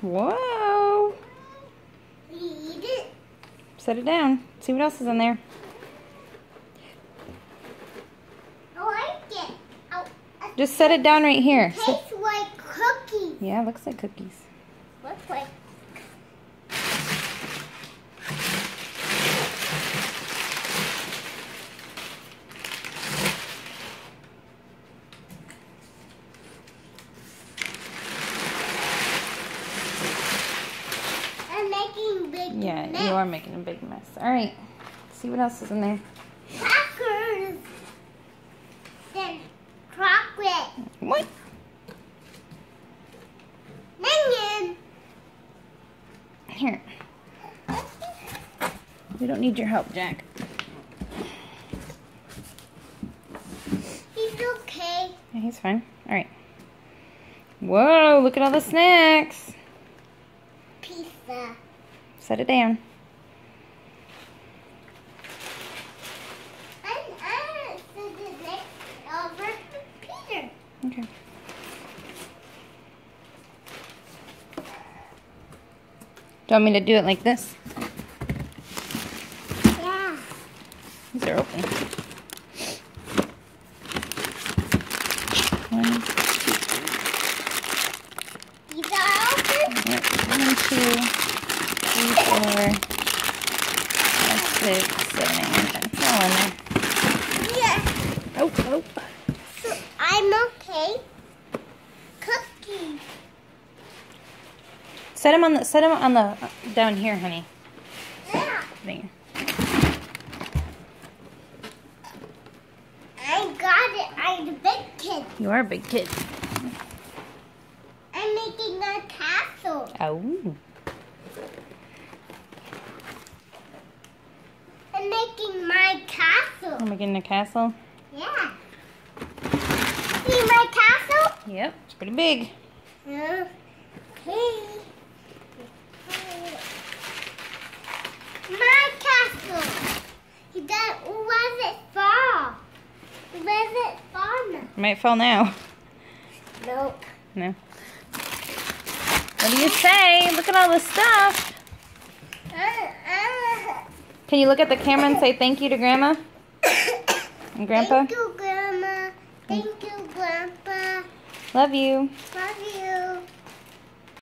Whoa. Eat it. Set it down. See what else is in there. I like it. Oh, Just set it down right here. it tastes like cookies. Yeah, it looks like cookies. Looks like. I'm making big Yeah, mess. you are making a big mess. All right. See what else is in there. Crackers. Then chocolate. What? Minion. Here. We don't need your help, Jack. He's okay. Yeah, he's fine. All right. Whoa, look at all the snacks. Pizza. Set it down. I'm sit it next over to Peter. Okay. Do you want me to do it like this? Yeah. These are open. One, These are open. yep, 1, 2, 3, 4, 5, 6, 7, 8, 9, 10. They're all in there. Yeah. Oh, oh. So I'm okay. Cookies. Set them on the down here, honey. Yeah. There. I got it. I'm a big kid. You are a big kid. I'm making a castle. Oh. I'm making my castle. Am I getting a castle? Yeah. See my castle? Yep, it's pretty big. Okay. My castle. That was it fall. Was it fall now? It might fall now. Nope. No. What do you say? Look at all the stuff. Can you look at the camera and say thank you to Grandma and Grandpa? Thank you, Grandma. Thank you, Grandpa. Love you. Bye.